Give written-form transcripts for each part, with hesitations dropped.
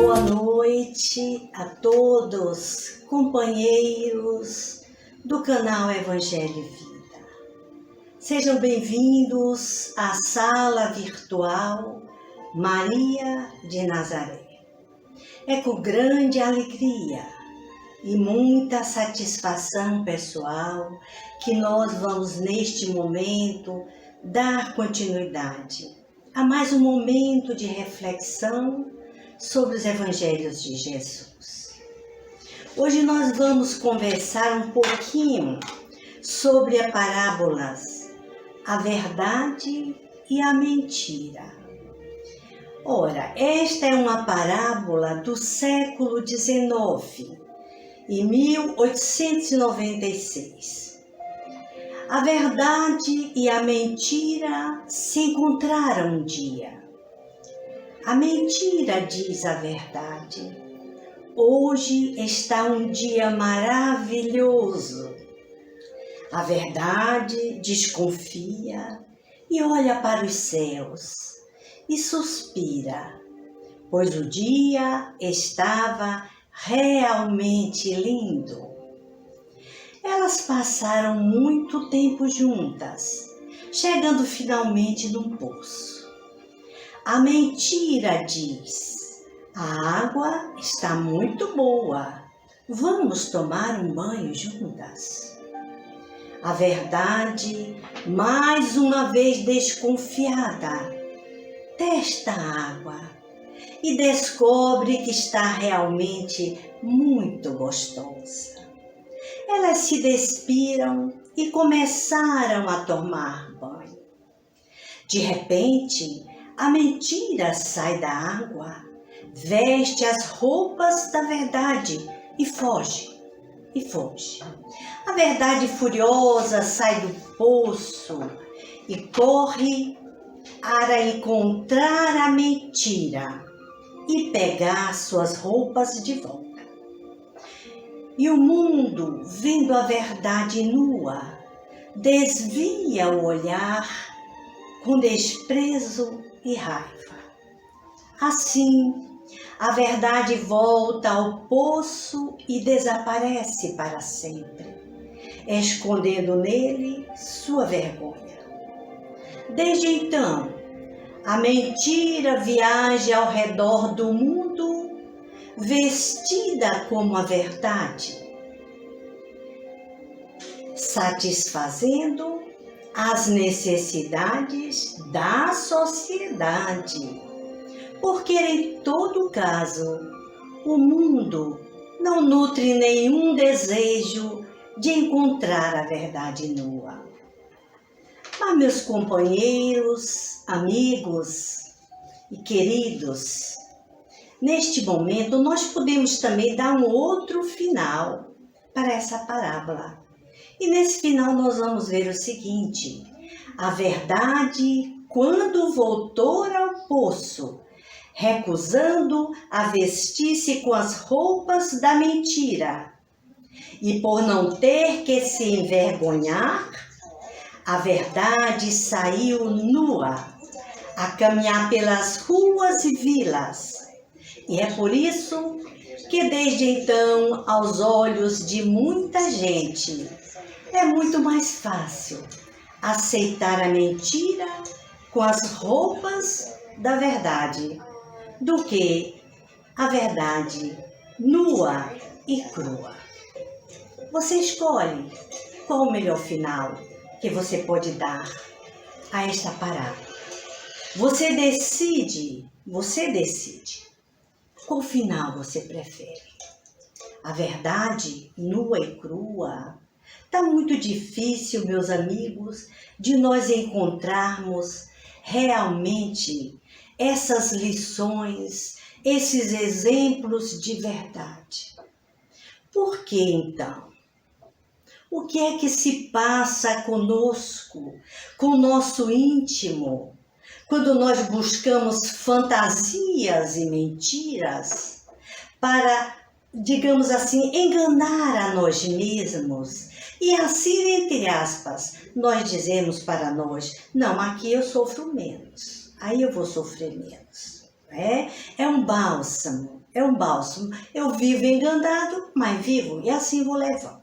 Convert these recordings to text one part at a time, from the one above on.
Boa noite a todos, companheiros do canal Evangelho e Vida. Sejam bem-vindos à sala virtual Maria de Nazaré. É com grande alegria e muita satisfação pessoal que nós vamos neste momento dar continuidade a mais um momento de reflexão sobre os Evangelhos de Jesus. Hoje nós vamos conversar um pouquinho sobre as parábolas, a verdade e a mentira. Ora, esta é uma parábola do século XIX, em 1896. A verdade e a mentira se encontraram um dia. A mentira diz a verdade. Hoje está um dia maravilhoso. A verdade desconfia e olha para os céus e suspira, pois o dia estava realmente lindo. Elas passaram muito tempo juntas, chegando finalmente num poço. A mentira diz: a água está muito boa, vamos tomar um banho juntas. A verdade, mais uma vez desconfiada, testa a água e descobre que está realmente muito gostosa. Elas se despiram e começaram a tomar banho. De repente, a mentira sai da água, veste as roupas da verdade e foge. A verdade furiosa sai do poço e corre para encontrar a mentira e pegar suas roupas de volta. E o mundo, vendo a verdade nua, desvia o olhar com desprezo e raiva. Assim, a verdade volta ao poço e desaparece para sempre, escondendo nele sua vergonha. Desde então, a mentira viaja ao redor do mundo, vestida como a verdade, satisfazendo as necessidades da sociedade, porque em todo caso o mundo não nutre nenhum desejo de encontrar a verdade nua. Mas, meus companheiros, amigos e queridos, neste momento nós podemos também dar um outro final para essa parábola. E nesse final nós vamos ver o seguinte: a verdade, quando voltou ao poço, recusando a vestir-se com as roupas da mentira, e por não ter que se envergonhar, a verdade saiu nua a caminhar pelas ruas e vilas. E é por isso que desde então, aos olhos de muita gente, é muito mais fácil aceitar a mentira com as roupas da verdade do que a verdade nua e crua. Você escolhe qual o melhor final que você pode dar a esta parábola. Você decide. Qual final você prefere? A verdade nua e crua? Está muito difícil, meus amigos, de nós encontrarmos realmente essas lições, esses exemplos de verdade. Por que então? O que é que se passa conosco, com o nosso íntimo, quando nós buscamos fantasias e mentiras para, digamos assim, enganar a nós mesmos? E assim, entre aspas, nós dizemos para nós: não, aqui eu sofro menos, aí eu vou sofrer menos. É um bálsamo, é um bálsamo. Eu vivo enganado, mas vivo, e assim vou levando.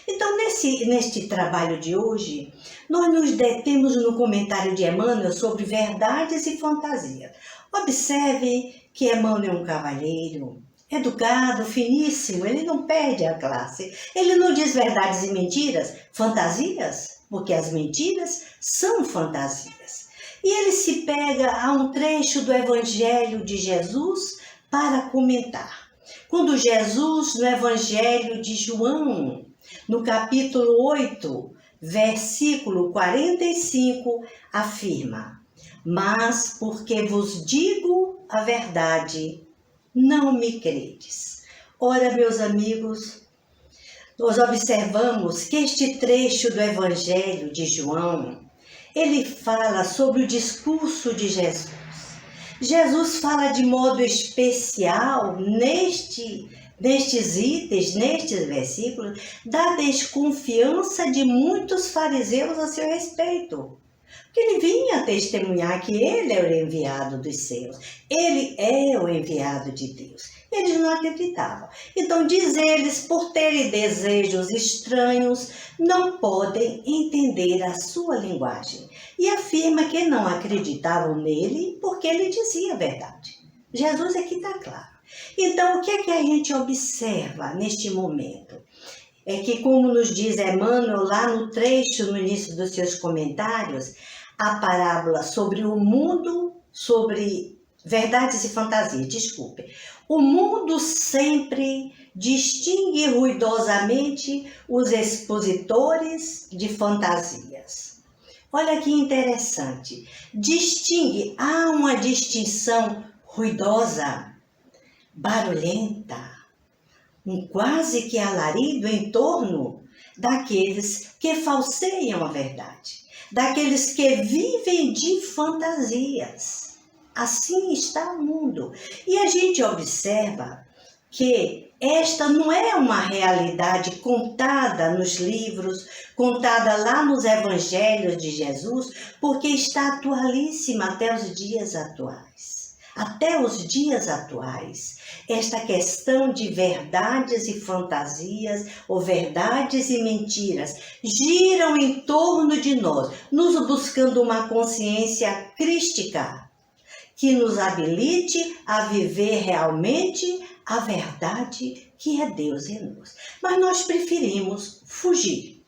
Então, neste trabalho de hoje, nós nos detemos no comentário de Emmanuel sobre verdades e fantasias. Observe que Emmanuel é um cavalheiro, educado, finíssimo, ele não perde a classe. Ele não diz verdades e mentiras, fantasias, porque as mentiras são fantasias. E ele se pega a um trecho do Evangelho de Jesus para comentar. Quando Jesus, no Evangelho de João, no capítulo 8, versículo 45, afirma: mas porque vos digo a verdade, não me credes. Ora, meus amigos, nós observamos que este trecho do Evangelho de João, ele fala sobre o discurso de Jesus. Jesus fala de modo especial nestes itens, nestes versículos, da desconfiança de muitos fariseus a seu respeito. Porque ele vinha testemunhar que ele era o enviado dos céus. Ele é o enviado de Deus. Eles não acreditavam. Então, diz eles, por terem desejos estranhos, não podem entender a sua linguagem. E afirma que não acreditavam nele porque ele dizia a verdade. Jesus aqui está claro. Então, o que é que a gente observa neste momento? É que, como nos diz Emmanuel lá no trecho, no início dos seus comentários, a parábola sobre o mundo, sobre verdades e fantasias, desculpe. O mundo sempre distingue ruidosamente os expositores de fantasias. Olha que interessante. Distingue, há uma distinção ruidosa, barulhenta, um quase que alarido em torno daqueles que falseiam a verdade, daqueles que vivem de fantasias. Assim está o mundo. E a gente observa que esta não é uma realidade contada nos livros, contada lá nos evangelhos de Jesus, porque está atualíssima até os dias atuais. Até os dias atuais, esta questão de verdades e fantasias, ou verdades e mentiras, giram em torno de nós, nos buscando uma consciência crística, que nos habilite a viver realmente a verdade que é Deus em nós. Mas nós preferimos fugir.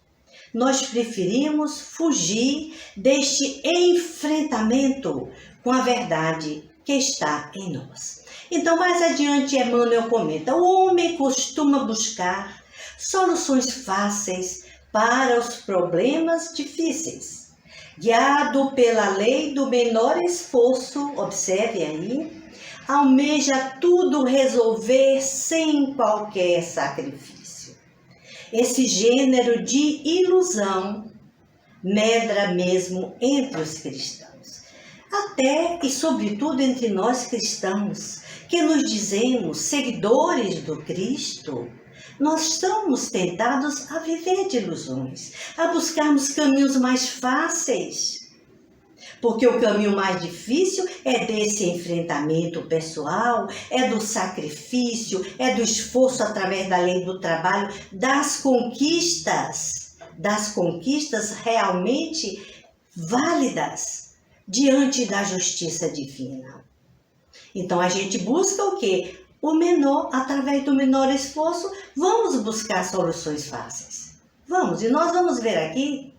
Nós preferimos fugir deste enfrentamento com a verdade que está em nós. Então, mais adiante, Emmanuel comenta: o homem costuma buscar soluções fáceis para os problemas difíceis. Guiado pela lei do menor esforço, observe aí, almeja tudo resolver sem qualquer sacrifício. Esse gênero de ilusão medra mesmo entre os cristãos. Até e sobretudo entre nós cristãos, que nos dizemos seguidores do Cristo, nós estamos tentados a viver de ilusões, a buscarmos caminhos mais fáceis. Porque o caminho mais difícil é desse enfrentamento pessoal, é do sacrifício, é do esforço através da lei do trabalho, das conquistas realmente válidas diante da justiça divina. Então a gente busca o quê? O menor, através do menor esforço, vamos buscar soluções fáceis. Vamos, e nós vamos ver aqui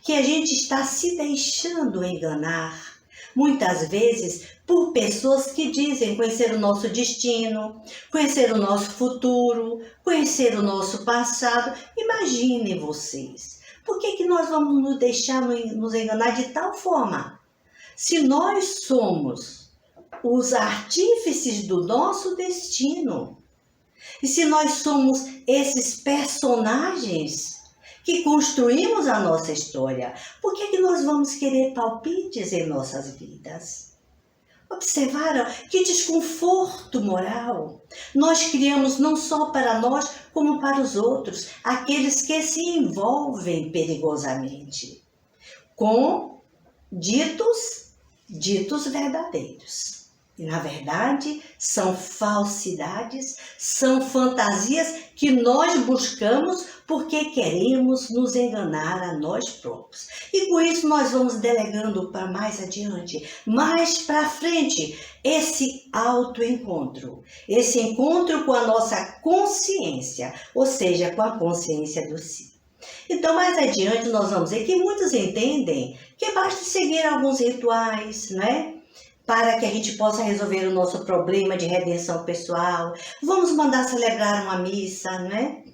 que a gente está se deixando enganar, muitas vezes, por pessoas que dizem conhecer o nosso destino, conhecer o nosso futuro, conhecer o nosso passado. Imaginem vocês, por que nós vamos nos deixar nos enganar de tal forma? Se nós somos os artífices do nosso destino, e se nós somos esses personagens que construímos a nossa história, por que nós vamos querer palpites em nossas vidas? Observaram que desconforto moral nós criamos não só para nós, como para os outros, aqueles que se envolvem perigosamente com ditos verdadeiros. E, na verdade, são falsidades, são fantasias que nós buscamos porque queremos nos enganar a nós próprios. E com isso nós vamos delegando para mais adiante, mais para frente, esse autoencontro, esse encontro com a nossa consciência, ou seja, com a consciência do si. Então, mais adiante, nós vamos ver que muitos entendem que basta seguir alguns rituais, né? Para que a gente possa resolver o nosso problema de redenção pessoal. Vamos mandar celebrar uma missa, né?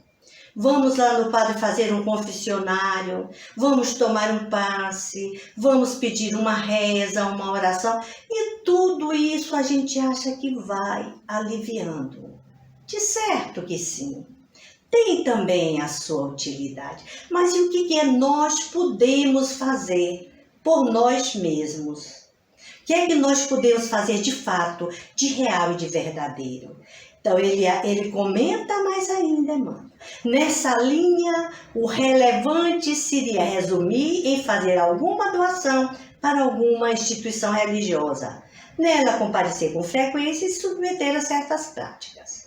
Vamos lá no padre fazer um confessionário, vamos tomar um passe, vamos pedir uma reza, uma oração. E tudo isso a gente acha que vai aliviando. De certo que sim. Tem também a sua utilidade. Mas e o que nós podemos fazer por nós mesmos? O que é que nós podemos fazer de fato, de real e de verdadeiro? Então ele comenta mais ainda, mano. Nessa linha, o relevante seria resumir em fazer alguma doação para alguma instituição religiosa. Nela comparecer com frequência e se submeter a certas práticas.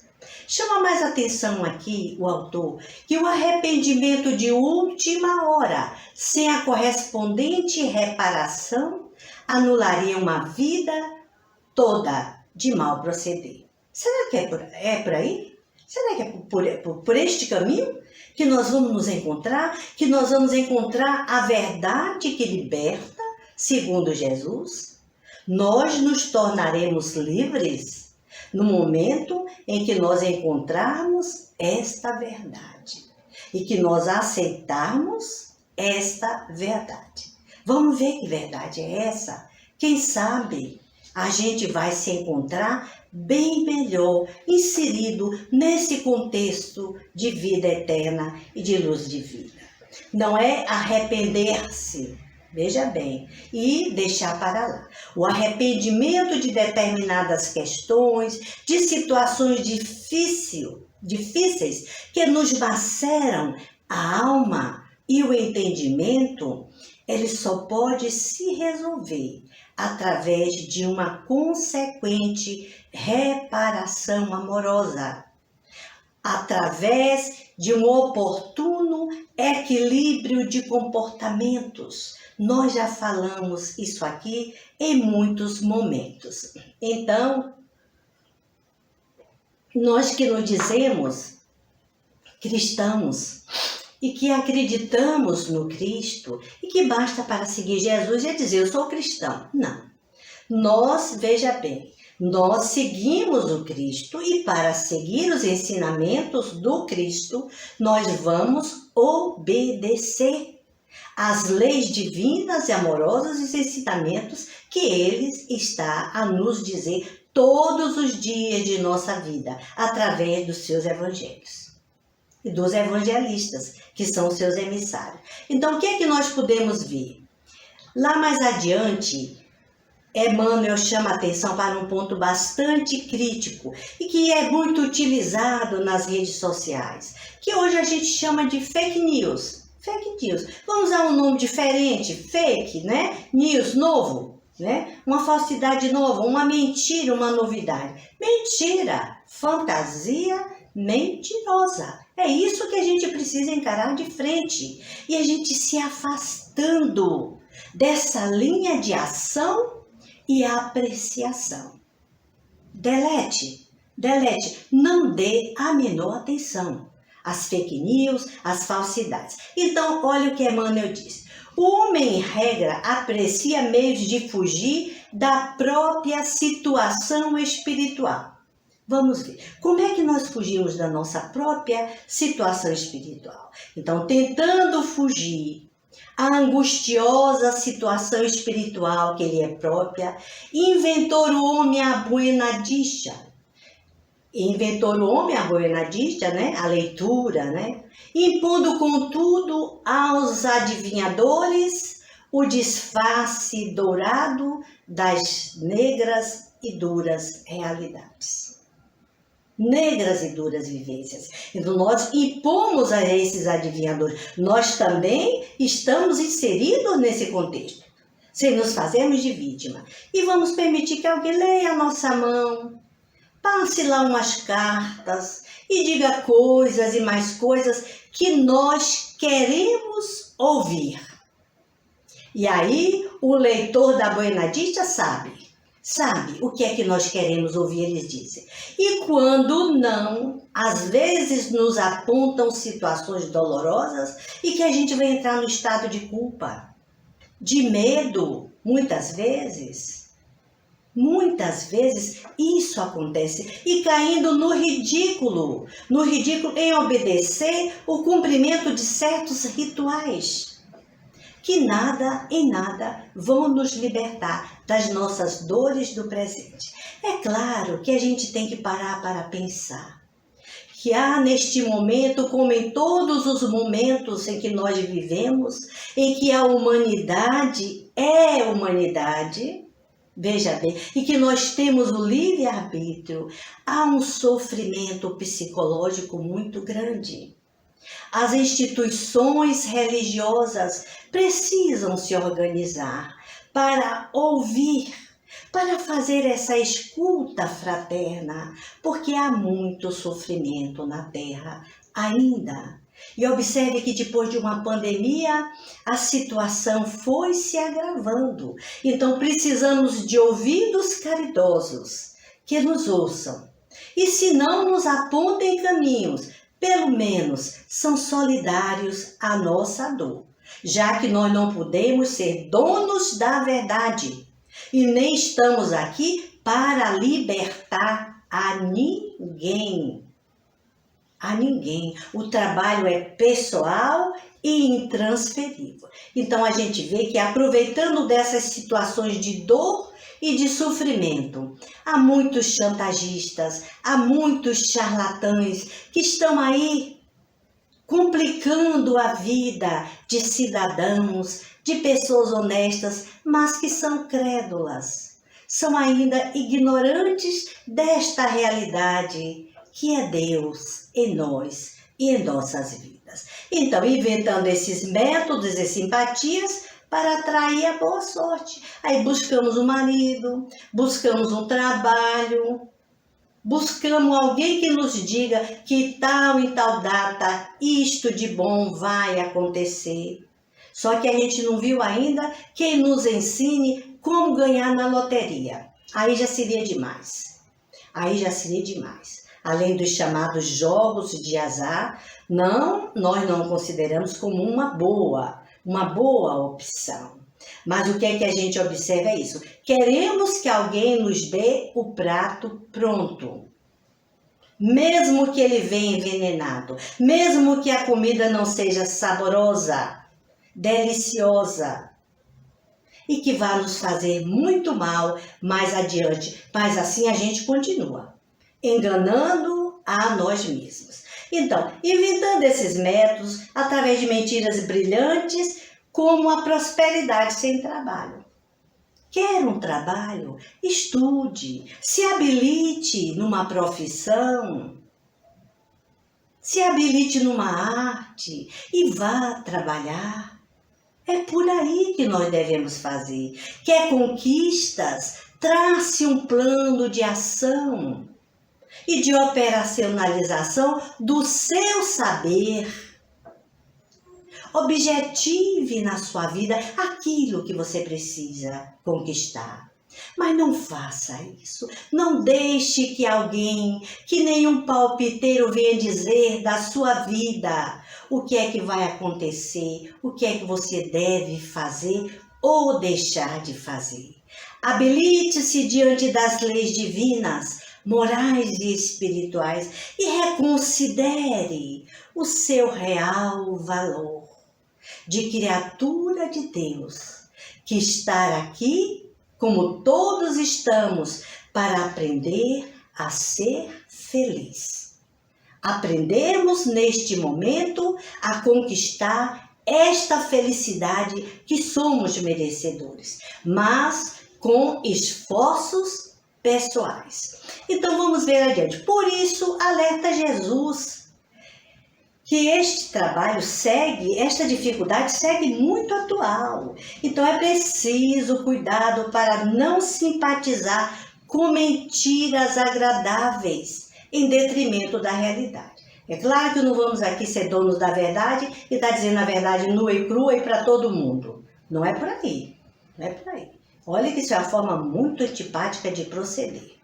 Chama mais atenção aqui o autor que o arrependimento de última hora, sem a correspondente reparação, anularia uma vida toda de mal proceder. Será que é por aí? Será que é por este caminho que nós vamos nos encontrar? Que nós vamos encontrar a verdade que liberta, segundo Jesus? Nós nos tornaremos livres no momento em que nós encontrarmos esta verdade e que nós aceitarmos esta verdade. Vamos ver que verdade é essa? Quem sabe a gente vai se encontrar bem melhor inserido nesse contexto de vida eterna e de luz de vida. Não é arrepender-se, veja bem, e deixar para lá. O arrependimento de determinadas questões, de situações difíceis que nos maceram a alma e o entendimento, ele só pode se resolver através de uma consequente reparação amorosa, através de um oportuno equilíbrio de comportamentos. Nós já falamos isso aqui em muitos momentos. Então, nós que nos dizemos cristãos e que acreditamos no Cristo e que basta para seguir Jesus e dizer eu sou cristão. Não. Nós, veja bem, nós seguimos o Cristo e para seguir os ensinamentos do Cristo, nós vamos obedecer às leis divinas e amorosas e os ensinamentos que Ele está a nos dizer todos os dias de nossa vida, através dos seus evangelhos. E dos evangelistas, que são seus emissários. Então, o que é que nós podemos ver? Lá mais adiante, Emmanuel chama a atenção para um ponto bastante crítico e que é muito utilizado nas redes sociais, que hoje a gente chama de fake news. Fake news. Vamos usar um nome diferente, fake, né? News, novo, né? Uma falsidade nova, uma mentira, uma novidade. Mentira, fantasia mentirosa. É isso que a gente precisa encarar de frente. E a gente se afastando dessa linha de ação e apreciação. Delete. Não dê a menor atenção às fake news, às falsidades. Então, olha o que Emmanuel diz. O homem, em regra, aprecia meios de fugir da própria situação espiritual. Vamos ver. Como é que nós fugimos da nossa própria situação espiritual? Então, tentando fugir à angustiosa situação espiritual que lhe é própria, inventou o homem a buena dicha. Né? A leitura, né? Impondo, contudo, aos adivinhadores o disfarce dourado das negras e duras realidades. Negras e duras vivências. Então, nós impomos a esses adivinhadores. Nós também estamos inseridos nesse contexto. sem nos fazermos de vítima. E vamos permitir que alguém leia a nossa mão, passe lá umas cartas e diga coisas e mais coisas que nós queremos ouvir. E aí o leitor da Boenadita sabe o que é que nós queremos ouvir, eles dizem. E quando não, às vezes nos apontam situações dolorosas e que a gente vai entrar no estado de culpa, de medo, muitas vezes isso acontece, e caindo no ridículo em obedecer o cumprimento de certos rituais, que nada em nada vão nos libertar das nossas dores do presente. É claro que a gente tem que parar para pensar que há neste momento, como em todos os momentos em que nós vivemos, em que a humanidade é humanidade, veja bem, e que nós temos o livre-arbítrio, há um sofrimento psicológico muito grande. As instituições religiosas precisam se organizar para ouvir, para fazer essa escuta fraterna, porque há muito sofrimento na Terra ainda. E observe que depois de uma pandemia, a situação foi se agravando. Então precisamos de ouvidos caridosos que nos ouçam. E se não nos apontem caminhos, pelo menos são solidários à nossa dor, já que nós não podemos ser donos da verdade e nem estamos aqui para libertar a ninguém. A ninguém. O trabalho é pessoal e intransferível. Então a gente vê que, aproveitando dessas situações de dor e de sofrimento, há muitos chantagistas, há muitos charlatães que estão aí complicando a vida de cidadãos, de pessoas honestas, mas que são crédulas, são ainda ignorantes desta realidade que é Deus em nós e em nossas vidas. Então, inventando esses métodos e simpatias para atrair a boa sorte. Aí buscamos um marido, buscamos um trabalho, buscamos alguém que nos diga que tal e tal data isto de bom vai acontecer. Só que a gente não viu ainda quem nos ensine como ganhar na loteria. Aí já seria demais. Além dos chamados jogos de azar, nós não consideramos como uma boa opção. Mas o que é que a gente observa é isso. Queremos que alguém nos dê o prato pronto. Mesmo que ele venha envenenado, mesmo que a comida não seja saborosa, deliciosa, e que vá nos fazer muito mal mais adiante. Mas assim a gente continua, enganando a nós mesmos. Então, inventando esses métodos, através de mentiras brilhantes, como a prosperidade sem trabalho. Quer um trabalho? Estude, se habilite numa profissão, se habilite numa arte e vá trabalhar. É por aí que nós devemos fazer. Quer conquistas? Trace um plano de ação e de operacionalização do seu saber. Objetive na sua vida aquilo que você precisa conquistar. Mas não faça isso. Não deixe que alguém, que nenhum palpiteiro venha dizer da sua vida o que é que vai acontecer, o que é que você deve fazer ou deixar de fazer. Habilite-se diante das leis divinas, morais e espirituais e reconsidere o seu real valor de criatura de Deus, que está aqui, como todos estamos, para aprender a ser feliz. Aprendemos neste momento a conquistar esta felicidade que somos merecedores, mas com esforços pessoais. Então vamos ver adiante. Por isso, alerta Jesus, que este trabalho segue, esta dificuldade segue muito atual. Então é preciso cuidado para não simpatizar com mentiras agradáveis em detrimento da realidade. É claro que não vamos aqui ser donos da verdade e estar dizendo a verdade nua e crua e para todo mundo. Não é por aí, não é por aí. Olha que isso é uma forma muito antipática de proceder.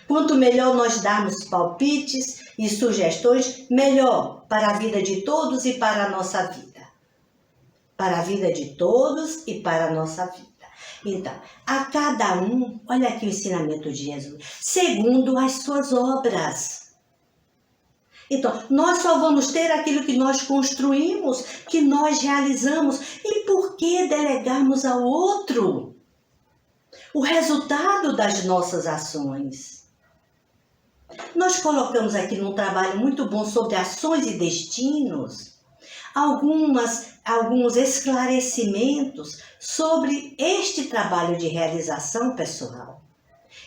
Quanto melhor nós darmos palpites e sugestões, melhor para a vida de todos e para a nossa vida. Para a vida de todos e para a nossa vida. Então, a cada um, olha aqui o ensinamento de Jesus, segundo as suas obras. Então, nós só vamos ter aquilo que nós construímos, que nós realizamos. E por que delegarmos ao outro o resultado das nossas ações? Nós colocamos aqui num trabalho muito bom sobre ações e destinos, alguns esclarecimentos sobre este trabalho de realização pessoal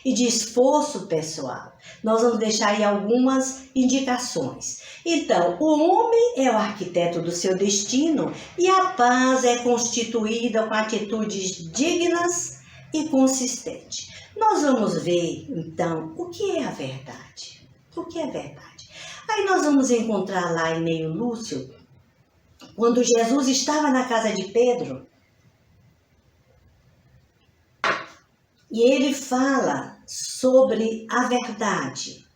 e de esforço pessoal. Nós vamos deixar aí algumas indicações. Então, o homem é o arquiteto do seu destino e a paz é constituída com atitudes dignas e consistentes. Nós vamos ver, então, o que é a verdade. O que é verdade? Aí nós vamos encontrar lá em Neio Lúcio, quando Jesus estava na casa de Pedro, e ele fala sobre a verdade.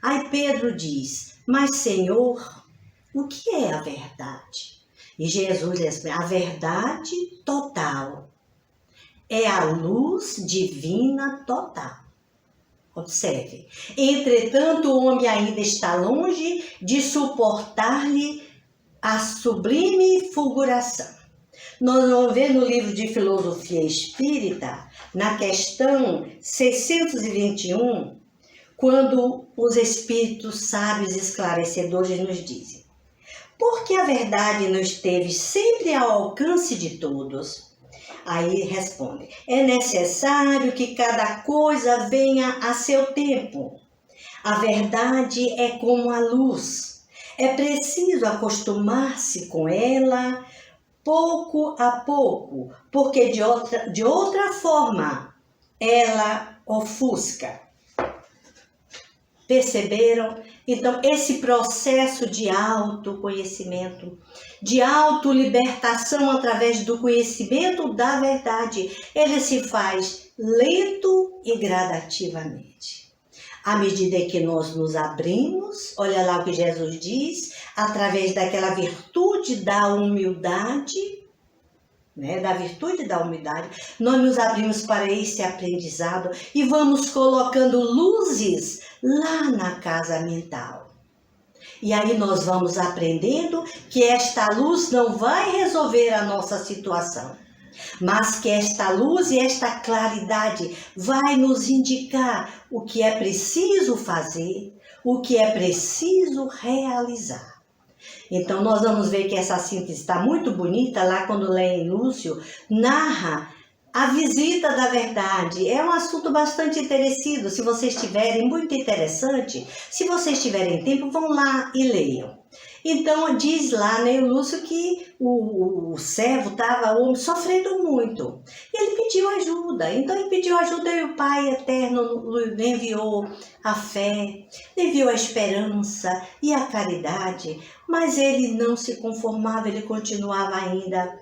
Aí Pedro diz, mas Senhor, o que é a verdade? E Jesus diz, a verdade total é a luz divina total. Observe. Entretanto, o homem ainda está longe de suportar-lhe a sublime fulguração. Nós vamos ver no livro de Filosofia Espírita, na questão 621, quando os espíritos sábios e esclarecedores nos dizem: porque a verdade não esteve sempre ao alcance de todos? Aí responde, é necessário que cada coisa venha a seu tempo. A verdade é como a luz. É preciso acostumar-se com ela pouco a pouco, porque de outra forma ela ofusca. Perceberam? Então, esse processo de autoconhecimento, de autolibertação através do conhecimento da verdade, ele se faz lento e gradativamente. À medida que nós nos abrimos, olha lá o que Jesus diz, através daquela virtude da humildade, da virtude da humildade, nós nos abrimos para esse aprendizado e vamos colocando luzes lá na casa mental. E aí nós vamos aprendendo que esta luz não vai resolver a nossa situação, mas que esta luz e esta claridade vai nos indicar o que é preciso fazer, o que é preciso realizar. Então, nós vamos ver que essa síntese está muito bonita lá quando Neio Lúcio narra a visita da verdade. É um assunto bastante interessante. Se vocês tiverem, muito interessante, se vocês tiverem tempo, vão lá e leiam. Então, diz lá Neio Lúcio que o servo estava sofrendo muito. E ele pediu ajuda. Então, ele pediu ajuda e o Pai Eterno lhe enviou a fé, lhe enviou a esperança e a caridade. Mas ele não se conformava, ele continuava ainda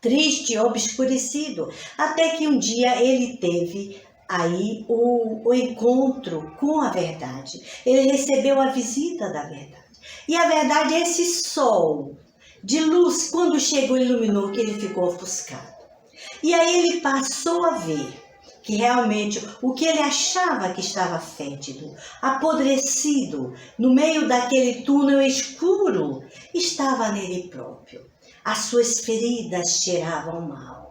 triste, obscurecido. Até que um dia ele teve aí o encontro com a verdade. Ele recebeu a visita da verdade. E a verdade é esse sol de luz, quando chegou, iluminou, que ele ficou ofuscado. E aí ele passou a ver que realmente o que ele achava que estava fétido, apodrecido, no meio daquele túnel escuro, estava nele próprio. As suas feridas cheiravam mal.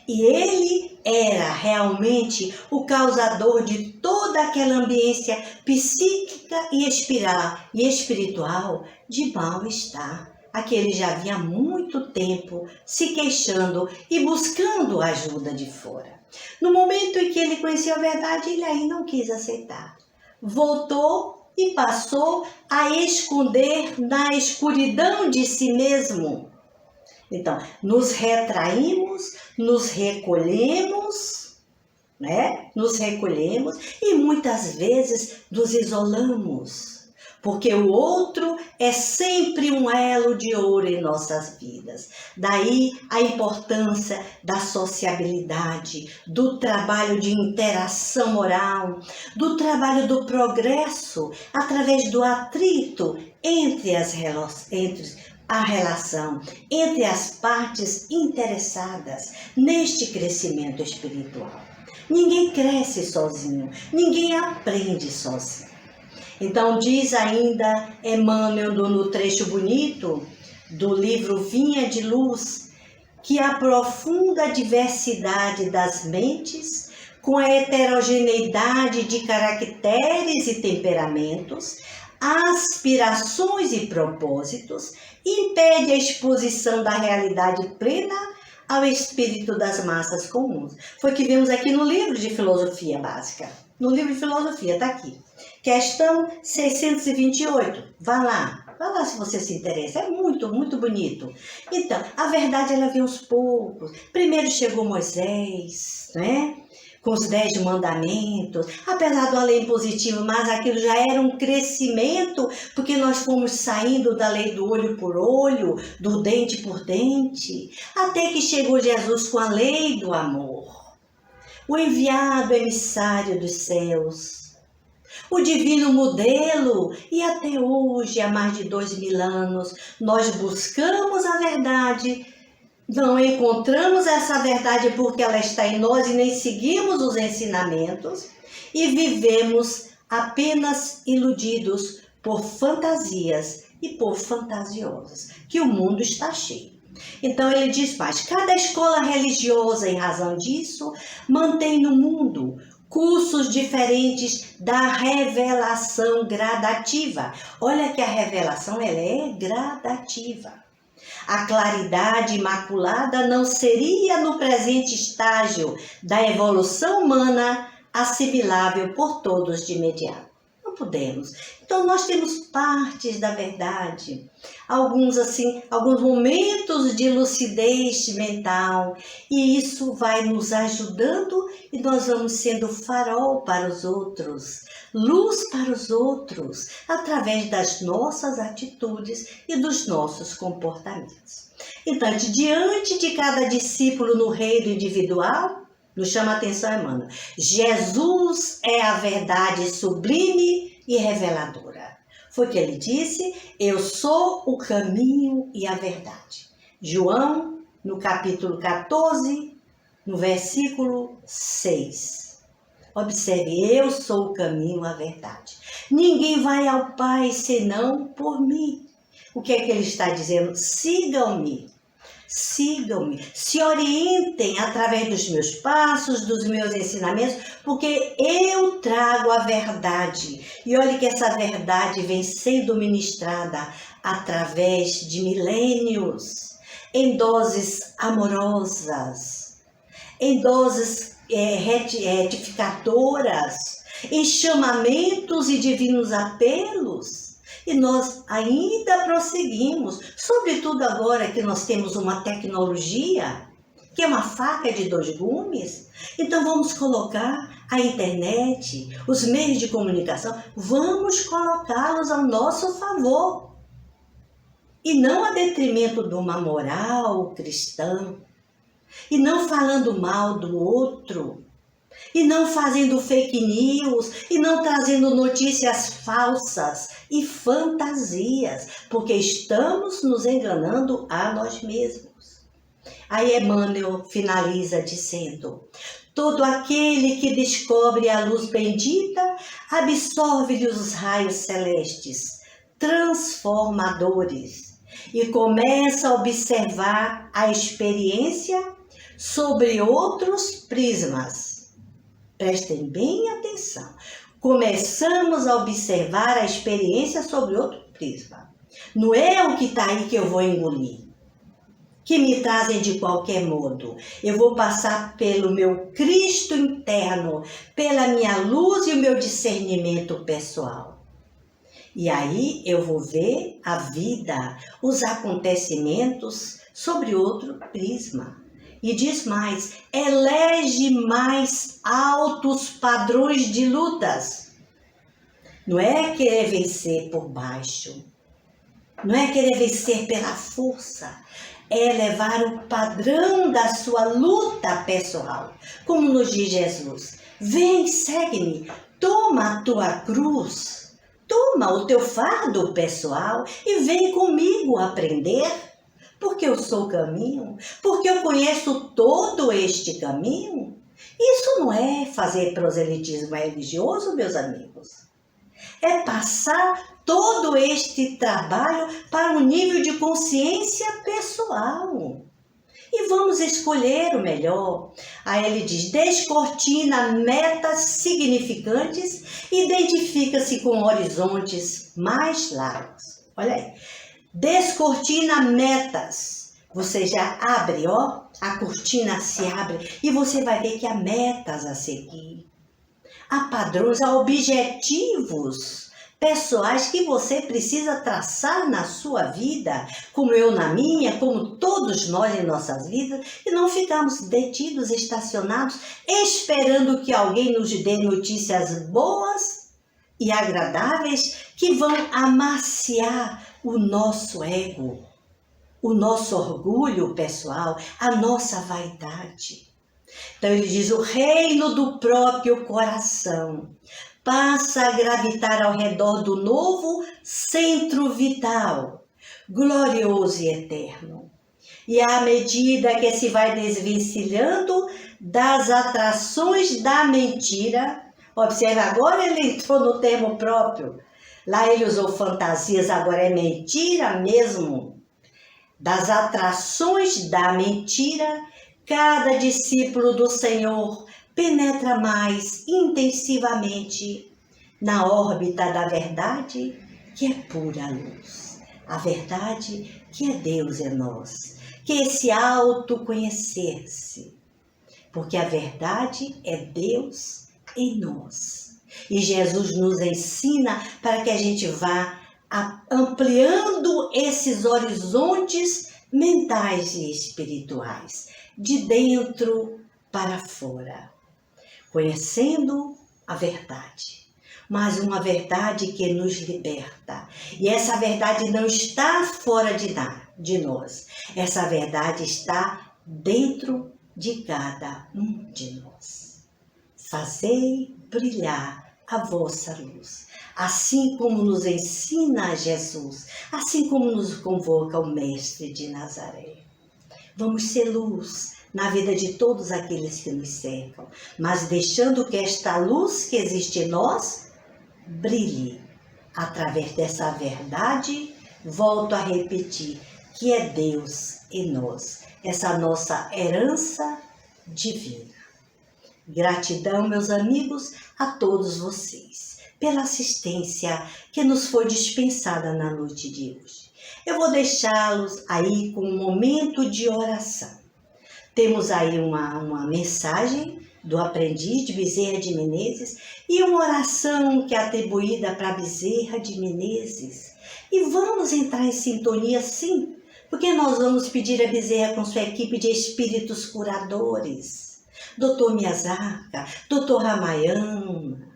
E ele era realmente o causador de toda aquela ambiência psíquica e espiritual de mal-estar, a que ele já havia muito tempo se queixando e buscando ajuda de fora. No momento em que ele conheceu a verdade, ele aí não quis aceitar. Voltou e passou a esconder na escuridão de si mesmo. Então, nos retraímos, nos recolhemos, né? Nos recolhemos e muitas vezes nos isolamos. Porque o outro é sempre um elo de ouro em nossas vidas. Daí a importância da sociabilidade, do trabalho de interação moral, do trabalho do progresso, através do atrito entre a relação entre as partes interessadas neste crescimento espiritual. Ninguém cresce sozinho, ninguém aprende sozinho. Então diz ainda Emmanuel no trecho bonito do livro Vinha de Luz, que a profunda diversidade das mentes, com a heterogeneidade de caracteres e temperamentos, aspirações e propósitos, impede a exposição da realidade plena ao espírito das massas comuns. Foi o que vimos aqui no livro de filosofia básica. No livro de filosofia, está aqui. Questão 628. Vá lá se você se interessa. É muito, muito bonito. Então, a verdade ela vem aos poucos. Primeiro chegou Moisés, né? Com os 10 mandamentos, apesar do além positivo, mas aquilo já era um crescimento, porque nós fomos saindo da lei do olho por olho, do dente por dente, até que chegou Jesus com a lei do amor, o enviado emissário dos céus, o divino modelo, e até hoje, há mais de 2000 anos, nós buscamos a verdade. Não encontramos essa verdade porque ela está em nós e nem seguimos os ensinamentos e vivemos apenas iludidos por fantasias e por fantasiosas, que o mundo está cheio. Então ele diz mais, cada escola religiosa, em razão disso, mantém no mundo cursos diferentes da revelação gradativa. Olha que a revelação ela é gradativa. A claridade imaculada não seria no presente estágio da evolução humana assimilável por todos de imediato. Não podemos. Então nós temos partes da verdade, alguns momentos de lucidez mental, e isso vai nos ajudando e nós vamos sendo farol para os outros, luz para os outros, através das nossas atitudes e dos nossos comportamentos. Então, diante de cada discípulo no reino individual, nos chama a atenção, Emmanuel, Jesus é a verdade sublime e reveladora. Foi o que ele disse, eu sou o caminho e a verdade. João, no capítulo 14, no versículo 6. Observe, eu sou o caminho, a verdade. Ninguém vai ao Pai senão por mim. O que é que ele está dizendo? Sigam-me, se orientem através dos meus passos, dos meus ensinamentos, porque eu trago a verdade. E olhe que essa verdade vem sendo ministrada através de milênios, em doses amorosas, em doses retificadoras, em chamamentos e divinos apelos. E nós ainda prosseguimos, sobretudo agora que nós temos uma tecnologia, que é uma faca de 2 gumes. Então vamos colocar a internet, os meios de comunicação, vamos colocá-los ao nosso favor. E não a detrimento de uma moral cristã, e não falando mal do outro, e não fazendo fake news, e não trazendo notícias falsas e fantasias, porque estamos nos enganando a nós mesmos. Aí Emmanuel finaliza dizendo, todo aquele que descobre a luz bendita, absorve-lhe os raios celestes, transformadores, e começa a observar a experiência sobre outros prismas. Prestem bem atenção. Começamos a observar a experiência sobre outro prisma. Não é o que está aí que eu vou engolir, que me trazem de qualquer modo. Eu vou passar pelo meu Cristo interno, pela minha luz e o meu discernimento pessoal. E aí eu vou ver a vida, os acontecimentos sobre outro prisma. E diz mais, elege mais altos padrões de lutas. Não é querer vencer por baixo, não é querer vencer pela força, é elevar o padrão da sua luta pessoal. Como nos diz Jesus, vem, segue-me, toma a tua cruz, toma o teu fardo pessoal e vem comigo aprender, porque eu sou o caminho, porque eu conheço todo este caminho. Isso não é fazer proselitismo religioso, meus amigos. É passar todo este trabalho para um nível de consciência pessoal. E vamos escolher o melhor. Aí ele diz, descortina metas significantes, identifica-se com horizontes mais largos. Olha aí, descortina metas. Você já abre, ó, a cortina se abre e você vai ver que há metas a seguir. Há padrões, há objetivos pessoais que você precisa traçar na sua vida, como eu na minha, como todos nós em nossas vidas, e não ficarmos detidos, estacionados, esperando que alguém nos dê notícias boas e agradáveis que vão amaciar o nosso ego, o nosso orgulho pessoal, a nossa vaidade. Então ele diz, o reino do próprio coração passa a gravitar ao redor do novo centro vital, glorioso e eterno. E à medida que se vai desvencilhando das atrações da mentira, observe, agora ele entrou no termo próprio, lá ele usou fantasias, agora é mentira mesmo, das atrações da mentira, cada discípulo do Senhor penetra mais intensivamente na órbita da verdade, que é pura luz. A verdade que é Deus em nós, que é esse autoconhecer-se. Porque a verdade é Deus em nós. E Jesus nos ensina para que a gente vá ampliando esses horizontes mentais e espirituais, de dentro para fora, conhecendo a verdade, mas uma verdade que nos liberta. E essa verdade não está fora de nós, essa verdade está dentro de cada um de nós. Fazei brilhar a vossa luz, assim como nos ensina Jesus, assim como nos convoca o Mestre de Nazaré. Vamos ser luz na vida de todos aqueles que nos cercam, mas deixando que esta luz que existe em nós brilhe através dessa verdade, volto a repetir, que é Deus em nós, essa nossa herança divina. Gratidão, meus amigos, a todos vocês, pela assistência que nos foi dispensada na noite de hoje. Eu vou deixá-los aí com um momento de oração. Temos aí uma mensagem do aprendiz de Bezerra de Menezes e uma oração que é atribuída para Bezerra de Menezes. E vamos entrar em sintonia sim, porque nós vamos pedir a Bezerra com sua equipe de espíritos curadores. Dr. Miyazaki, Dr. Ramayana,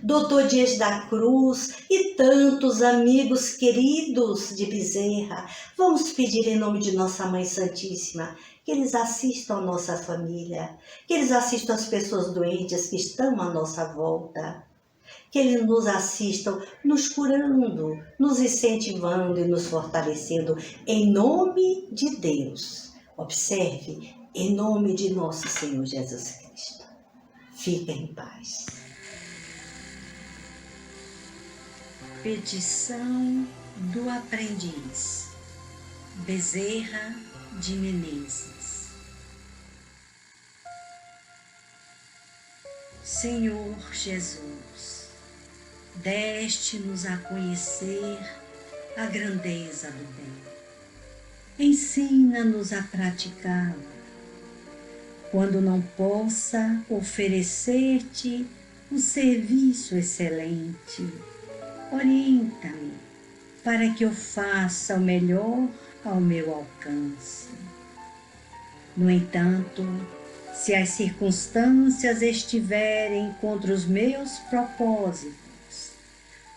Dr. Dias da Cruz e tantos amigos queridos de Bezerra. Vamos pedir em nome de Nossa Mãe Santíssima que eles assistam a nossa família, que eles assistam as pessoas doentes que estão à nossa volta, que eles nos assistam nos curando, nos incentivando e nos fortalecendo em nome de Deus. Observe, em nome de nosso Senhor Jesus Cristo. Fica em paz. Petição do aprendiz Bezerra de Menezes. Senhor Jesus, deste-nos a conhecer a grandeza do bem. Ensina-nos a praticá-lo, quando não possa oferecer-te um serviço excelente. Orienta-me para que eu faça o melhor ao meu alcance. No entanto, se as circunstâncias estiverem contra os meus propósitos,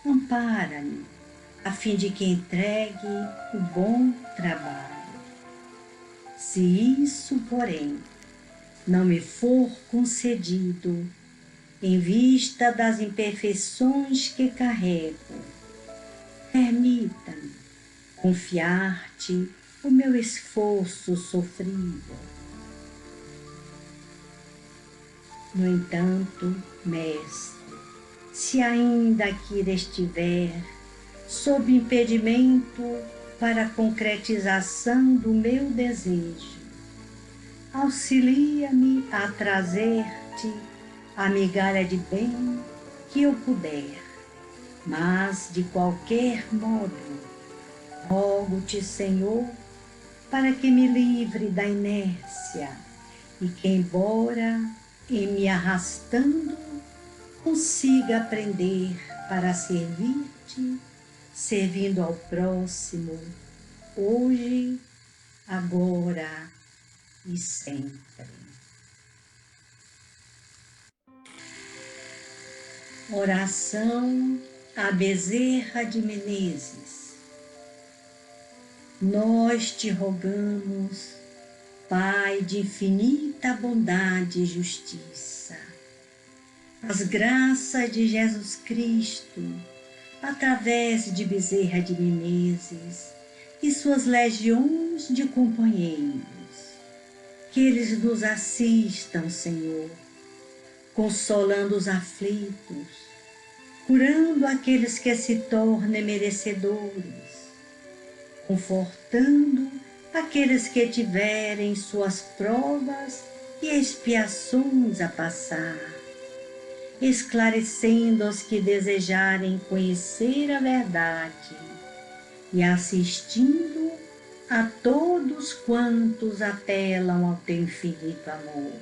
ampara-me, a fim de que entregue o bom trabalho. Se isso, porém, não me for concedido, em vista das imperfeições que carrego, permita-me confiar-te o meu esforço sofrido. No entanto, Mestre, se ainda aqui estiver sob impedimento para a concretização do meu desejo, auxilia-me a trazer-te a migalha de bem que eu puder, mas, de qualquer modo, rogo-te, Senhor, para que me livre da inércia e que, embora em me arrastando, consiga aprender para servir-te, servindo ao próximo, hoje, agora e sempre. Oração a Bezerra de Menezes. Nós te rogamos, Pai de infinita bondade e justiça, as graças de Jesus Cristo, através de Bezerra de Menezes e suas legiões de companheiros, que eles nos assistam, Senhor, consolando os aflitos, curando aqueles que se tornem merecedores, confortando aqueles que tiverem suas provas e expiações a passar, esclarecendo os que desejarem conhecer a verdade e assistindo a todos quantos apelam ao teu infinito amor.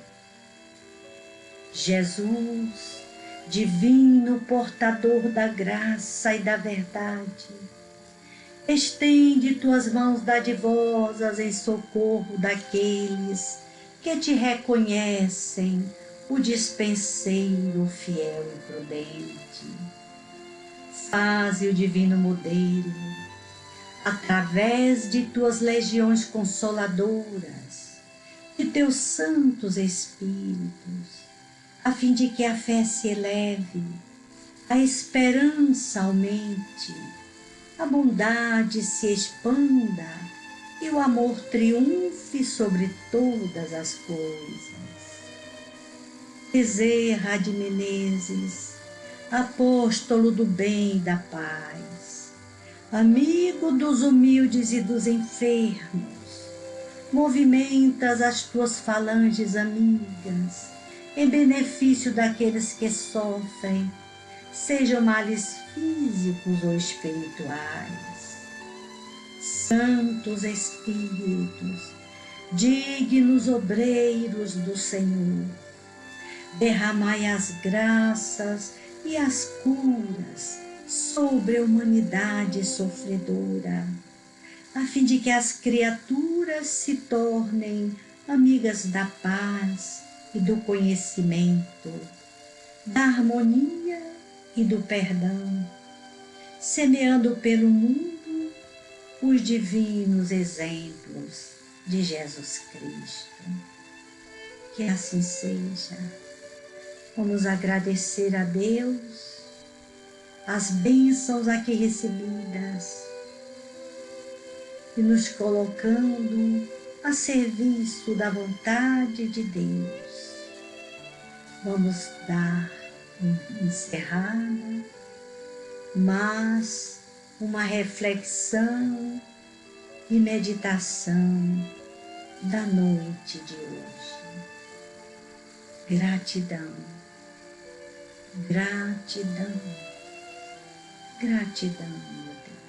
Jesus, divino portador da graça e da verdade, estende tuas mãos dadivosas em socorro daqueles que te reconhecem o dispenseiro fiel e prudente. Faze o divino modelo, através de tuas legiões consoladoras, de teus santos espíritos, a fim de que a fé se eleve, a esperança aumente, a bondade se expanda e o amor triunfe sobre todas as coisas. Bezerra de Menezes, apóstolo do bem e da paz, amigo dos humildes e dos enfermos, movimentas as tuas falanges amigas em benefício daqueles que sofrem, sejam males físicos ou espirituais. Santos Espíritos, dignos obreiros do Senhor, derramai as graças e as curas sobre a humanidade sofredora, a fim de que as criaturas se tornem amigas da paz e do conhecimento, da harmonia e do perdão, semeando pelo mundo os divinos exemplos de Jesus Cristo. Que assim seja. Vamos agradecer a Deus as bênçãos aqui recebidas e nos colocando a serviço da vontade de Deus. Vamos dar uma encerrada, mas uma reflexão e meditação da noite de hoje. Gratidão, gratidão, gratidão, meu Deus.